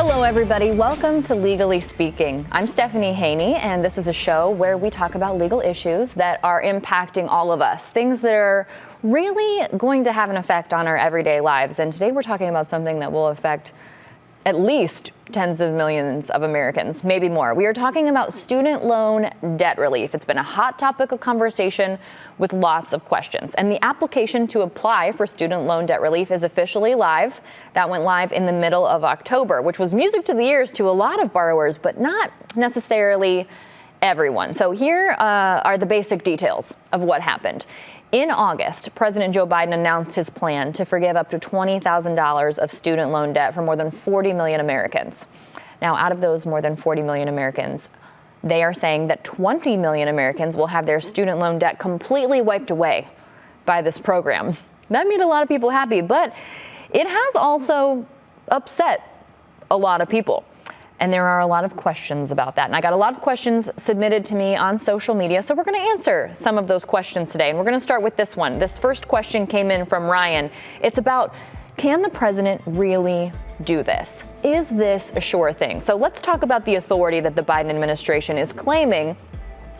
Hello, everybody. Welcome to Legally Speaking. I'm Stephanie Haney, and this is a show where we talk about legal issues that are impacting all of us, things that are really going to have an effect on our everyday lives. And today we're talking about something that will affect at least tens of millions of Americans, maybe more. We are talking about student loan debt relief. It's been a hot topic of conversation with lots of questions. And the application to apply for student loan debt relief is officially live. That went live in the middle of October, which was music to the ears to a lot of borrowers, but not necessarily everyone. So here are the basic details of what happened. In August, President Joe Biden announced his plan to forgive up to $20,000 of student loan debt for more than 40 million Americans. Now, out of those more than 40 million Americans, they are saying that 20 million Americans will have their student loan debt completely wiped away by this program. That made a lot of people happy, but it has also upset a lot of people. And there are a lot of questions about that. And I got a lot of questions submitted to me on social media, so we're going to answer some of those questions today. And we're going to start with this one. This first question came in from Ryan. It's about, can the president really do this? Is this a sure thing? So let's talk about the authority that the Biden administration is claiming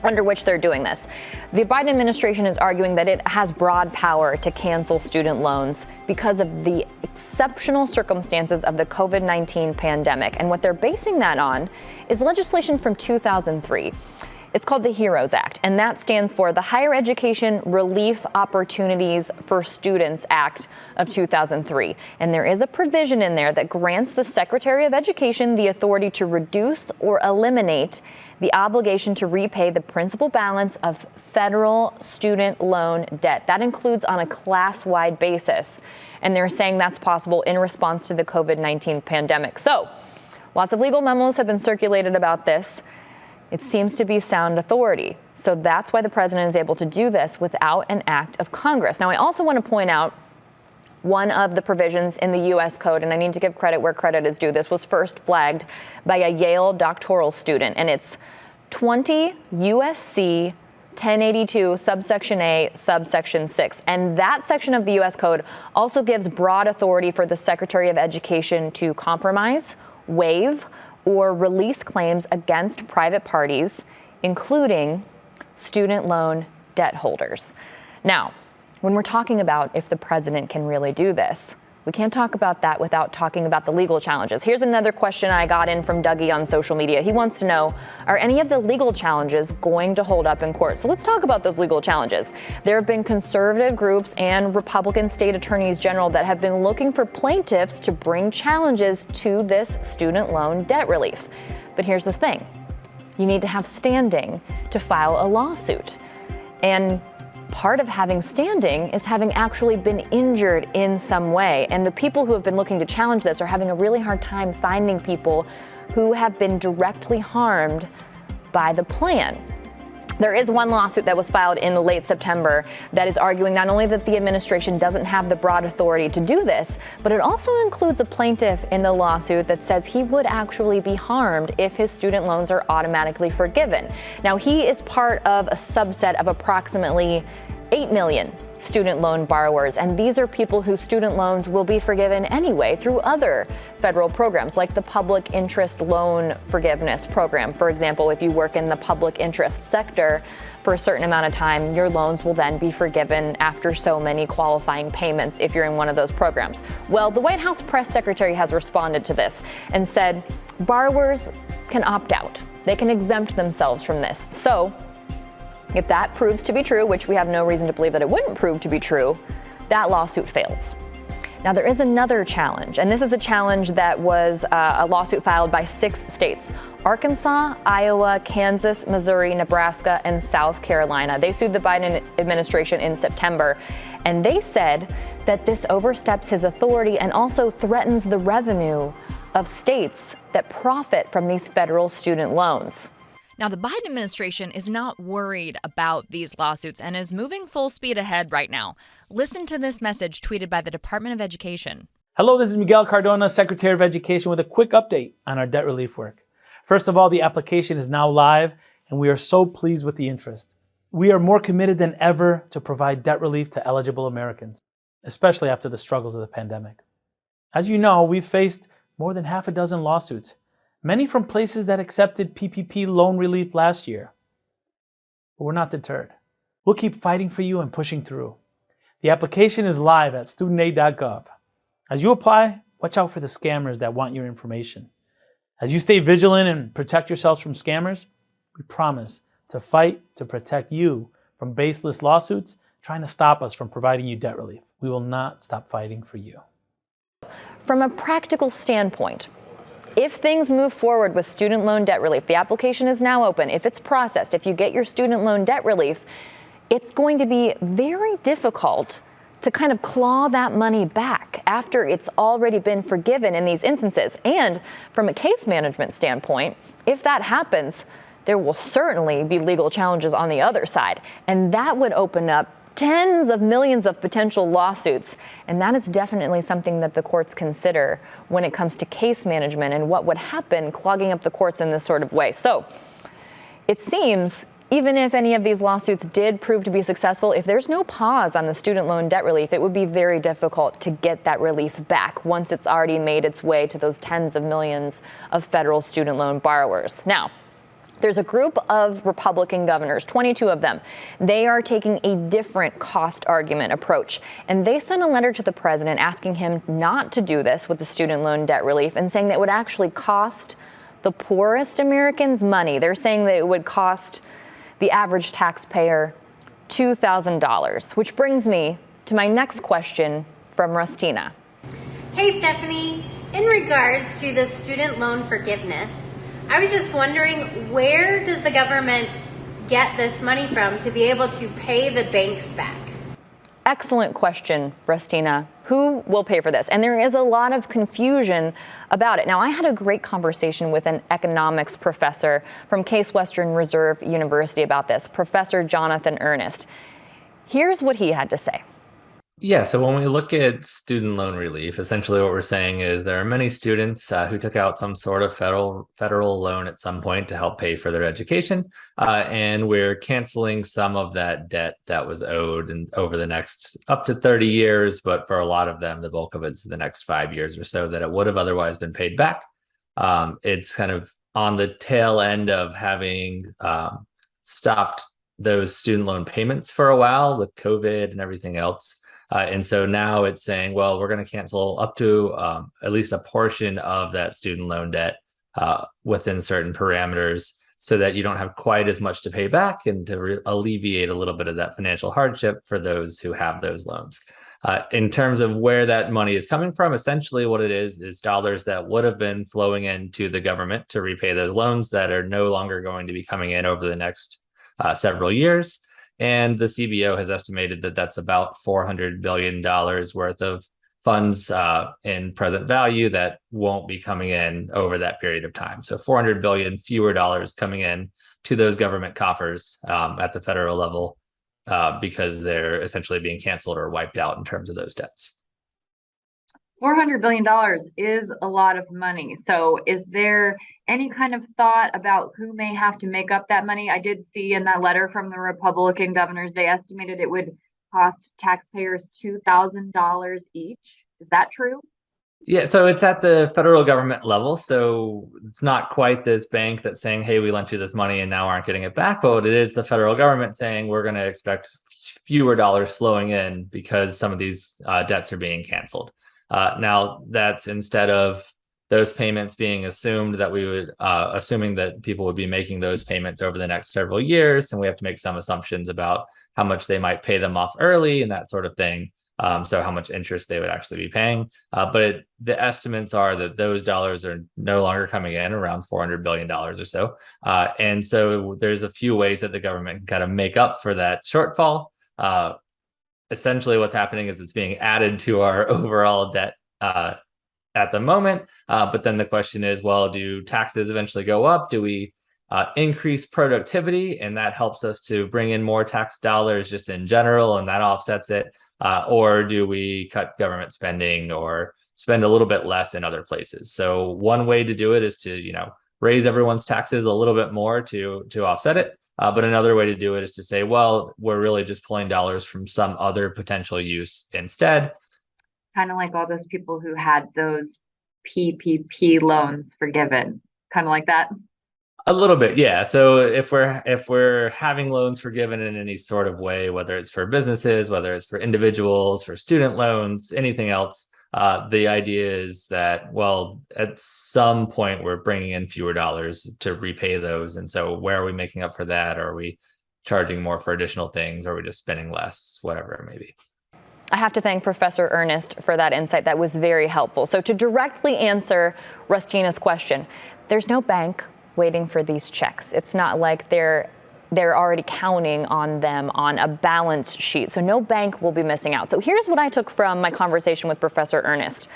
under which they're doing this. The Biden administration is arguing that it has broad power to cancel student loans because of the exceptional circumstances of the COVID-19 pandemic. And what they're basing that on is legislation from 2003. It's called the HEROES Act, and that stands for the Higher Education Relief Opportunities for Students Act of 2003. And there is a provision in there that grants the Secretary of Education the authority to reduce or eliminate the obligation to repay the principal balance of federal student loan debt. That includes on a class-wide basis. And they're saying that's possible in response to the COVID-19 pandemic. So lots of legal memos have been circulated about this. It seems to be sound authority. So that's why the president is able to do this without an act of Congress. Now, I also want to point out one of the provisions in the U.S. Code, and I need to give credit where credit is due. This was first flagged by a Yale doctoral student, and it's 20 U.S.C. 1082 subsection A, subsection 6. And that section of the U.S. Code also gives broad authority for the Secretary of Education to compromise, waive, or release claims against private parties, including student loan debt holders. Now, when we're talking about if the president can really do this, we can't talk about that without talking about the legal challenges. Here's another question I got in from Dougie on social media. He wants to know, are any of the legal challenges going to hold up in court? So let's talk about those legal challenges. There have been conservative groups and Republican state attorneys general that have been looking for plaintiffs to bring challenges to this student loan debt relief. But here's the thing. You need to have standing to file a lawsuit. And part of having standing is having actually been injured in some way. And the people who have been looking to challenge this are having a really hard time finding people who have been directly harmed by the plan. There is one lawsuit that was filed in late September that is arguing not only that the administration doesn't have the broad authority to do this, but it also includes a plaintiff in the lawsuit that says he would actually be harmed if his student loans are automatically forgiven. Now, he is part of a subset of approximately 8 million student loan borrowers, and these are people whose student loans will be forgiven anyway through other federal programs like the Public Interest Loan Forgiveness Program. For example, if you work in the public interest sector for a certain amount of time, your loans will then be forgiven after so many qualifying payments if you're in one of those programs. Well, the White House press secretary has responded to this and said borrowers can opt out. They can exempt themselves from this. So if that proves to be true, which we have no reason to believe that it wouldn't prove to be true, that lawsuit fails. Now, there is another challenge, and this is a challenge that was a lawsuit filed by 6 states: Arkansas, Iowa, Kansas, Missouri, Nebraska, and South Carolina. They sued the Biden administration in September, and they said that this oversteps his authority and also threatens the revenue of states that profit from these federal student loans. Now, the Biden administration is not worried about these lawsuits and is moving full speed ahead right now. Listen to this message tweeted by the Department of Education. Hello, this is Miguel Cardona, Secretary of Education, with a quick update on our debt relief work. First of all, the application is now live, and we are so pleased with the interest. We are more committed than ever to provide debt relief to eligible Americans, especially after the struggles of the pandemic. As you know, we've faced more than half a dozen lawsuits, many from places that accepted PPP loan relief last year. But we're not deterred. We'll keep fighting for you and pushing through. The application is live at studentaid.gov. As you apply, watch out for the scammers that want your information. As you stay vigilant and protect yourselves from scammers, we promise to fight to protect you from baseless lawsuits trying to stop us from providing you debt relief. We will not stop fighting for you. From a practical standpoint, if things move forward with student loan debt relief, the application is now open. If it's processed, if you get your student loan debt relief, it's going to be very difficult to kind of claw that money back after it's already been forgiven in these instances. And from a case management standpoint, if that happens, there will certainly be legal challenges on the other side. And that would open up tens of millions of potential lawsuits. And that is definitely something that the courts consider when it comes to case management and what would happen clogging up the courts in this sort of way. So it seems even if any of these lawsuits did prove to be successful, if there's no pause on the student loan debt relief, it would be very difficult to get that relief back once it's already made its way to those tens of millions of federal student loan borrowers. Now, there's a group of Republican governors, 22 of them. They are taking a different cost argument approach. And they sent a letter to the president asking him not to do this with the student loan debt relief and saying that it would actually cost the poorest Americans money. They're saying that it would cost the average taxpayer $2,000, which brings me to my next question from Rustina. Hey Stephanie, in regards to the student loan forgiveness, I was just wondering, where does the government get this money from to be able to pay the banks back? Excellent question, Rustina. Who will pay for this? And there is a lot of confusion about it. Now, I had a great conversation with an economics professor from Case Western Reserve University about this, Professor Jonathan Ernest. Here's what he had to say. Yeah, so when we look at student loan relief, essentially what we're saying is there are many students who took out some sort of federal loan at some point to help pay for their education, and we're canceling some of that debt that was owed and over the next up to 30 years, but for a lot of them, the bulk of it's the next 5 years or so that it would have otherwise been paid back. It's kind of on the tail end of having stopped those student loan payments for a while with COVID and everything else. And so now it's saying, well, we're going to cancel up to at least a portion of that student loan debt within certain parameters so that you don't have quite as much to pay back and to alleviate a little bit of that financial hardship for those who have those loans. In terms of where that money is coming from, essentially what it is dollars that would have been flowing into the government to repay those loans that are no longer going to be coming in over the next several years. And the CBO has estimated that that's about $400 billion worth of funds in present value that won't be coming in over that period of time. So 400 billion fewer dollars coming in to those government coffers at the federal level because they're essentially being canceled or wiped out in terms of those debts. $400 billion is a lot of money. So is there any kind of thought about who may have to make up that money? I did see in that letter from the Republican governors, they estimated it would cost taxpayers $2,000 each. Is that true? Yeah, so it's at the federal government level. So it's not quite this bank that's saying, hey, we lent you this money and now aren't getting it back. But it is the federal government saying we're going to expect fewer dollars flowing in because some of these debts are being canceled. Now that's instead of those payments being assumed that we would, assuming that people would be making those payments over the next several years, and we have to make some assumptions about how much they might pay them off early and that sort of thing. So how much interest they would actually be paying. But the estimates are that those dollars are no longer coming in, around $400 billion or so. And so there's a few ways that the government can kind of make up for that shortfall. Essentially what's happening is it's being added to our overall debt at the moment. But then the question is, well, do taxes eventually go up? Do we increase productivity? And that helps us to bring in more tax dollars just in general, and that offsets it. Or do we cut government spending or spend a little bit less in other places? So one way to do it is to, raise everyone's taxes a little bit more to offset it. But another way to do it is to say, well, we're really just pulling dollars from some other potential use instead. Kind of like all those people who had those PPP loans forgiven? Kind of like that? A little bit, yeah. So if we're having loans forgiven in any sort of way, whether it's for businesses, whether it's for individuals, for student loans, anything else, the idea is that, well, at some point we're bringing in fewer dollars to repay those, and so where are we making up for that? Or are we charging more for additional things? Or are we just spending less? Whatever it may be. I have to thank Professor Ernest for that insight. That was very helpful. So to directly answer Rustina's question, there's no bank waiting for these checks. It's not like they're already counting on them on a balance sheet. So no bank will be missing out. So here's what I took from my conversation with Professor Ernest.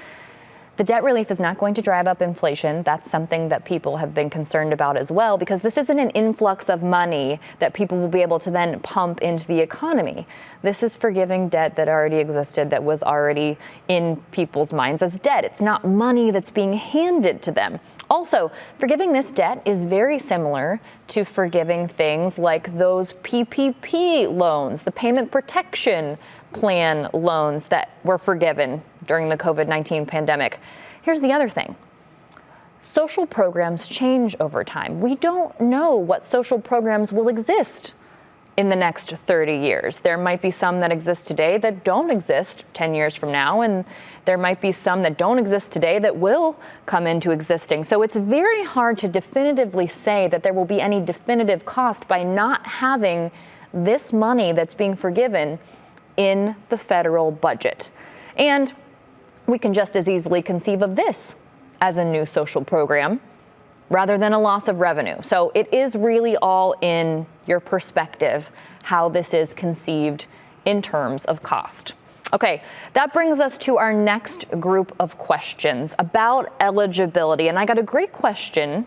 The debt relief is not going to drive up inflation. That's something that people have been concerned about as well, because this isn't an influx of money that people will be able to then pump into the economy. This is forgiving debt that already existed, that was already in people's minds as debt. It's not money that's being handed to them. Also, forgiving this debt is very similar to forgiving things like those PPP loans, the payment protection plan loans that were forgiven during the COVID-19 pandemic. Here's the other thing. Social programs change over time. We don't know what social programs will exist in the next 30 years. There might be some that exist today that don't exist 10 years from now, and there might be some that don't exist today that will come into existing. So it's very hard to definitively say that there will be any definitive cost by not having this money that's being forgiven in the federal budget. And we can just as easily conceive of this as a new social program rather than a loss of revenue. So it is really all in your perspective how this is conceived in terms of cost. Okay, that brings us to our next group of questions about eligibility. And I got a great question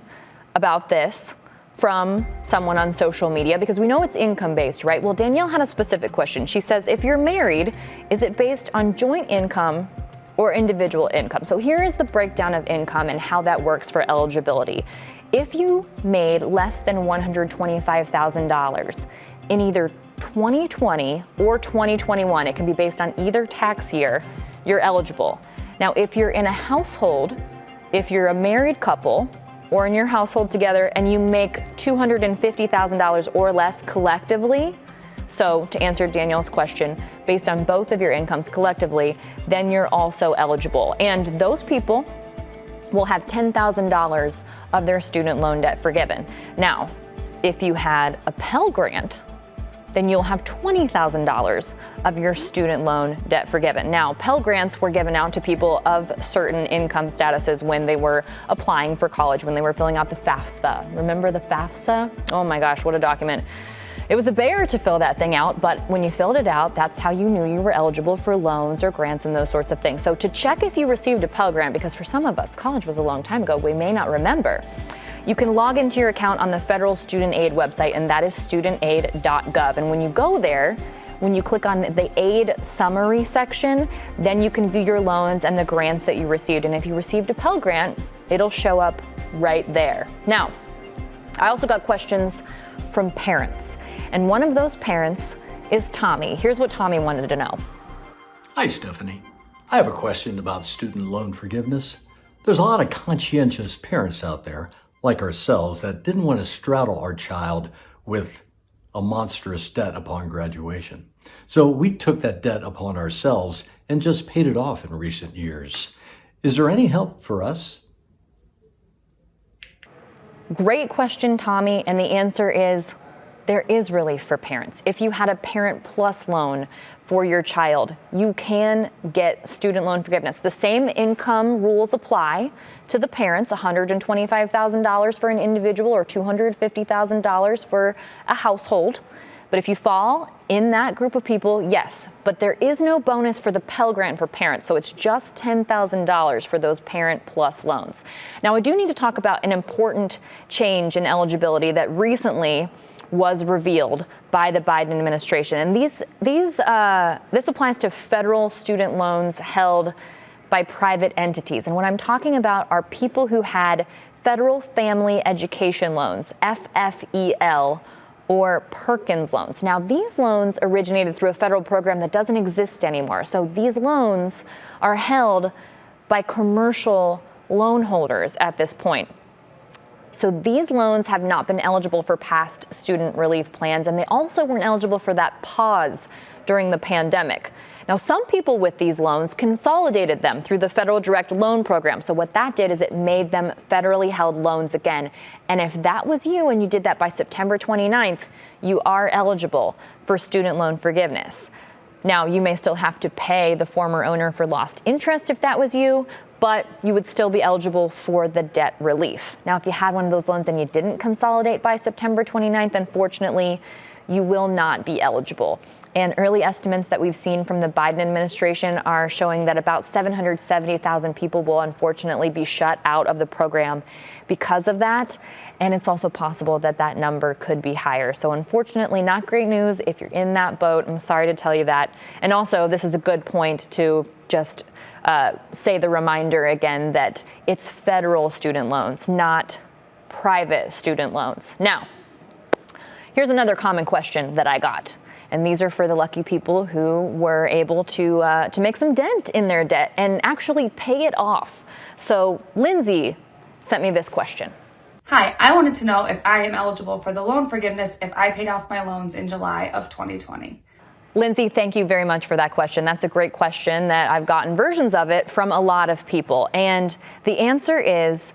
about this from someone on social media, because we know it's income-based, right? Well, Danielle had a specific question. She says, if you're married, is it based on joint income or individual income? So here is the breakdown of income and how that works for eligibility. If you made less than $125,000 in either 2020 or 2021, it can be based on either tax year, you're eligible. Now, if you're in a household, if you're a married couple, or in your household together, and you make $250,000 or less collectively, so to answer Danielle's question, based on both of your incomes collectively, then you're also eligible. And those people will have $10,000 of their student loan debt forgiven. Now, if you had a Pell grant, then you'll have $20,000 of your student loan debt forgiven. Now, Pell grants were given out to people of certain income statuses when they were applying for college, when they were filling out the FAFSA. Remember the FAFSA? Oh my gosh, what a document. It was a bear to fill that thing out, but when you filled it out, that's how you knew you were eligible for loans or grants and those sorts of things. So to check if you received a Pell grant, because for some of us, college was a long time ago, we may not remember, you can log into your account on the federal student aid website, and that is studentaid.gov. And when you go there, when you click on the aid summary section, then you can view your loans and the grants that you received. And if you received a Pell grant, it'll show up right there. Now, I also got questions from parents, and one of those parents is Tommy. Here's what Tommy wanted to know. Hi, Stephanie. I have a question about student loan forgiveness. There's a lot of conscientious parents out there, like ourselves, that didn't want to straddle our child with a monstrous debt upon graduation. So we took that debt upon ourselves and just paid it off in recent years. Is there any help for us? Great question, Tommy, and the answer is there is relief for parents. If you had a Parent Plus loan for your child, you can get student loan forgiveness. The same income rules apply to the parents, $125,000 for an individual or $250,000 for a household. But if you fall in that group of people, yes, but there is no bonus for the Pell Grant for parents, so it's just $10,000 for those Parent Plus loans. Now, I do need to talk about an important change in eligibility that recently was revealed by the Biden administration. And this applies to federal student loans held by private entities. And what I'm talking about are people who had federal family education loans, FFEL, or Perkins loans. Now, these loans originated through a federal program that doesn't exist anymore. So these loans are held by commercial loan holders at this point. So these loans have not been eligible for past student relief plans, and they also weren't eligible for that pause during the pandemic. Now, some people with these loans consolidated them through the federal direct loan program. So what that did is it made them federally held loans again. And if that was you and you did that by September 29th, you are eligible for student loan forgiveness. Now, you may still have to pay the former owner for lost interest if that was you, but you would still be eligible for the debt relief. Now, if you had one of those loans and you didn't consolidate by September 29th, unfortunately, you will not be eligible. And early estimates that we've seen from the Biden administration are showing that about 770,000 people will unfortunately be shut out of the program because of that. And it's also possible that that number could be higher. So unfortunately, not great news if you're in that boat. I'm sorry to tell you that. And also, this is a good point to just say the reminder again that it's federal student loans, not private student loans. Now, here's another common question that I got. And these are for the lucky people who were able to make some dent in their debt and actually pay it off. So Lindsay sent me this question. Hi, I wanted to know if I am eligible for the loan forgiveness if I paid off my loans in July of 2020. Lindsay, thank you very much for that question. That's a great question that I've gotten versions of it from a lot of people. And the answer is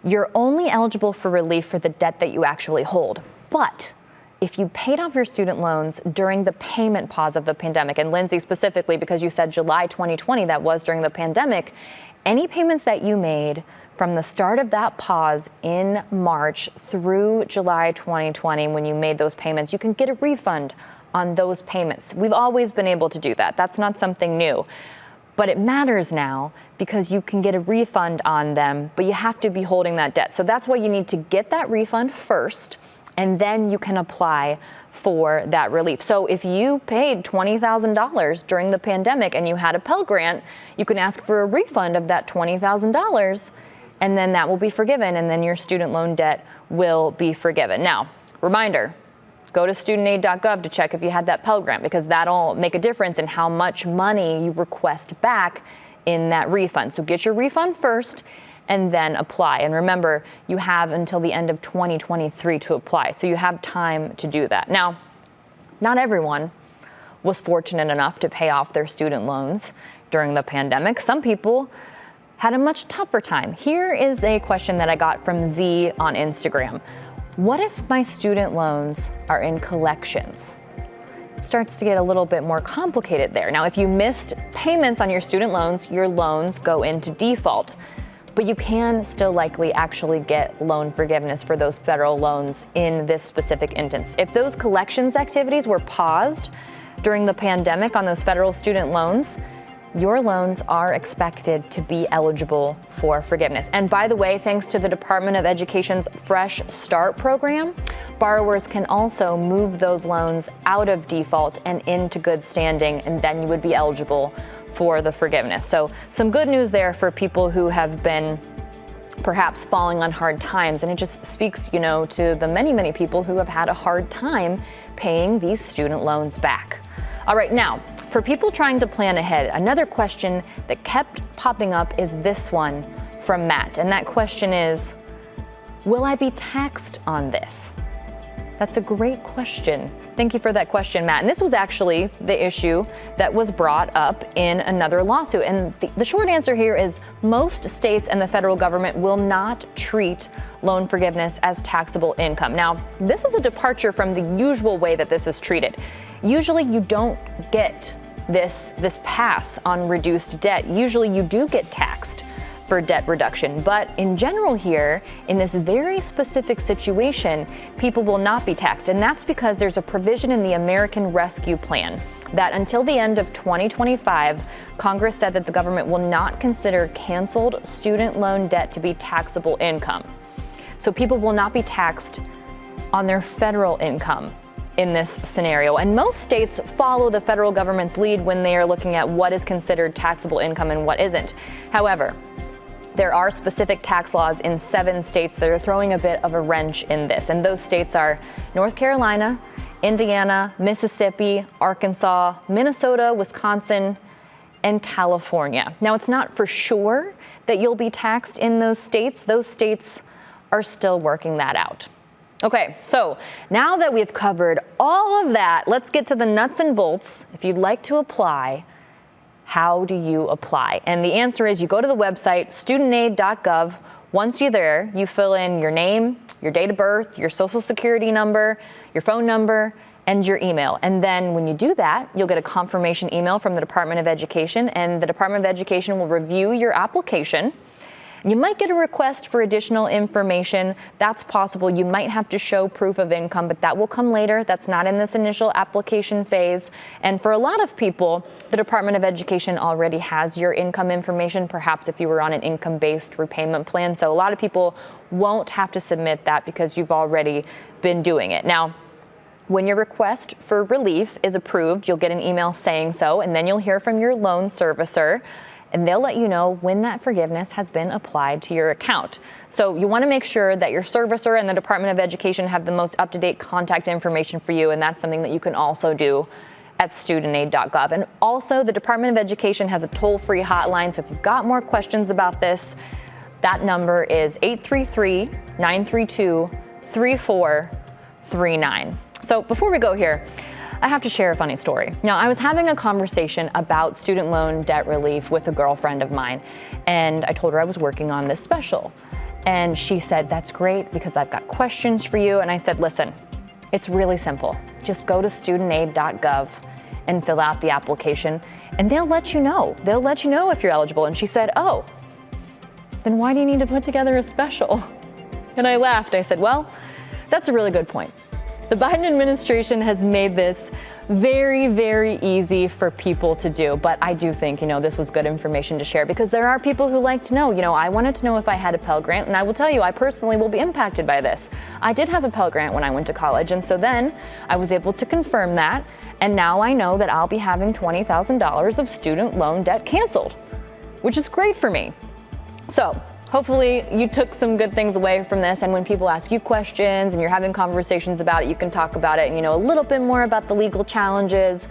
you're only eligible for relief for the debt that you actually hold. But if you paid off your student loans during the payment pause of the pandemic, and Lindsay specifically because you said July 2020, that was during the pandemic, any payments that you made from the start of that pause in March through July 2020, when you made those payments, you can get a refund on those payments. We've always been able to do that. That's not something new. But it matters now because you can get a refund on them, but you have to be holding that debt. So that's why you need to get that refund first, and then you can apply for that relief. So if you paid $20,000 during the pandemic and you had a Pell grant, you can ask for a refund of that $20,000, and then that will be forgiven, and then your student loan debt will be forgiven. Now, reminder, go to studentaid.gov to check if you had that Pell grant, because that'll make a difference in how much money you request back in that refund. So get your refund first and then apply. And remember, you have until the end of 2023 to apply. So you have time to do that. Now, not everyone was fortunate enough to pay off their student loans during the pandemic. Some people had a much tougher time. Here is a question that I got from Z on Instagram. What if my student loans are in collections? It starts to get a little bit more complicated there. Now, if you missed payments on your student loans, your loans go into default. But you can still likely actually get loan forgiveness for those federal loans in this specific instance. If those collections activities were paused during the pandemic on those federal student loans, your loans are expected to be eligible for forgiveness. And by the way, thanks to the Department of Education's Fresh Start program, borrowers can also move those loans out of default and into good standing, and then you would be eligible for the forgiveness. So some good news there for people who have been perhaps falling on hard times. And it just speaks, to the many, many people who have had a hard time paying these student loans back. All right, now, for people trying to plan ahead, another question that kept popping up is this one from Matt. And that question is, will I be taxed on this? That's a great question. Thank you for that question, Matt. And this was actually the issue that was brought up in another lawsuit. And the short answer here is most states and the federal government will not treat loan forgiveness as taxable income. Now, this is a departure from the usual way that this is treated. Usually you don't get this pass on reduced debt. Usually you do get taxed for debt reduction. But in general here, in this very specific situation, people will not be taxed. And that's because there's a provision in the American Rescue Plan that until the end of 2025, Congress said that the government will not consider canceled student loan debt to be taxable income. So people will not be taxed on their federal income in this scenario. And most states follow the federal government's lead when they are looking at what is considered taxable income and what isn't. However, there are specific tax laws in 7 states that are throwing a bit of a wrench in this. And those states are North Carolina, Indiana, Mississippi, Arkansas, Minnesota, Wisconsin, and California. Now, it's not for sure that you'll be taxed in those states. Those states are still working that out. Okay, so now that we've covered all of that, let's get to the nuts and bolts. If you'd like to apply, how do you apply? And the answer is you go to the website, studentaid.gov. Once you're there, you fill in your name, your date of birth, your social security number, your phone number, and your email. And then when you do that, you'll get a confirmation email from the Department of Education, and the Department of Education will review your application. You might get a request for additional information. That's possible. You might have to show proof of income, but that will come later. That's not in this initial application phase. And for a lot of people, the Department of Education already has your income information, perhaps if you were on an income-based repayment plan. So a lot of people won't have to submit that because you've already been doing it. Now, when your request for relief is approved, you'll get an email saying so, and then you'll hear from your loan servicer, and they'll let you know when that forgiveness has been applied to your account. So you want to make sure that your servicer and the Department of Education have the most up-to-date contact information for you, and that's something that you can also do at studentaid.gov. And also, the Department of Education has a toll-free hotline, so if you've got more questions about this, that number is 833-932-3439. So before we go here, I have to share a funny story. Now, I was having a conversation about student loan debt relief with a girlfriend of mine, and I told her I was working on this special. And she said, "That's great because I've got questions for you." And I said, "Listen, it's really simple. Just go to studentaid.gov and fill out the application, and they'll let you know. They'll let you know if you're eligible." And she said, "Oh, then why do you need to put together a special?" And I laughed. I said, "Well, that's a really good point. The Biden administration has made this very, very easy for people to do, but I do think, this was good information to share because there are people who like to know. I wanted to know if I had a Pell Grant, and I will tell you, I personally will be impacted by this. I did have a Pell Grant when I went to college, and so then I was able to confirm that, and now I know that I'll be having $20,000 of student loan debt canceled, which is great for me. So hopefully you took some good things away from this, and when people ask you questions and you're having conversations about it, you can talk about it and a little bit more about the legal challenges,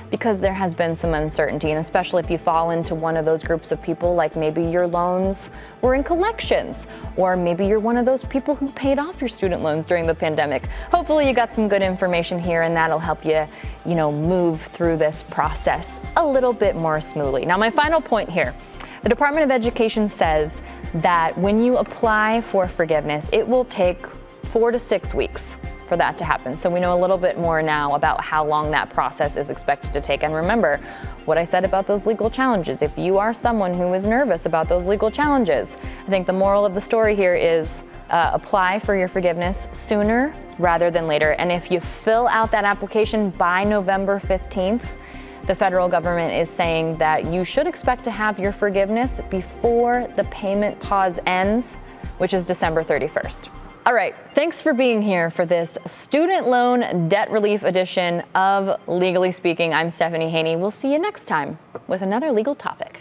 because there has been some uncertainty, and especially if you fall into one of those groups of people, like maybe your loans were in collections, or maybe you're one of those people who paid off your student loans during the pandemic. Hopefully you got some good information here, and that'll help you, move through this process a little bit more smoothly. Now, my final point here. The Department of Education says that when you apply for forgiveness, it will take 4 to 6 weeks for that to happen. So we know a little bit more now about how long that process is expected to take. And remember what I said about those legal challenges. If you are someone who is nervous about those legal challenges, I think the moral of the story here is apply for your forgiveness sooner rather than later. And if you fill out that application by November 15th, the federal government is saying that you should expect to have your forgiveness before the payment pause ends, which is December 31st. All right, thanks for being here for this student loan debt relief edition of Legally Speaking. I'm Stephanie Haney. We'll see you next time with another legal topic.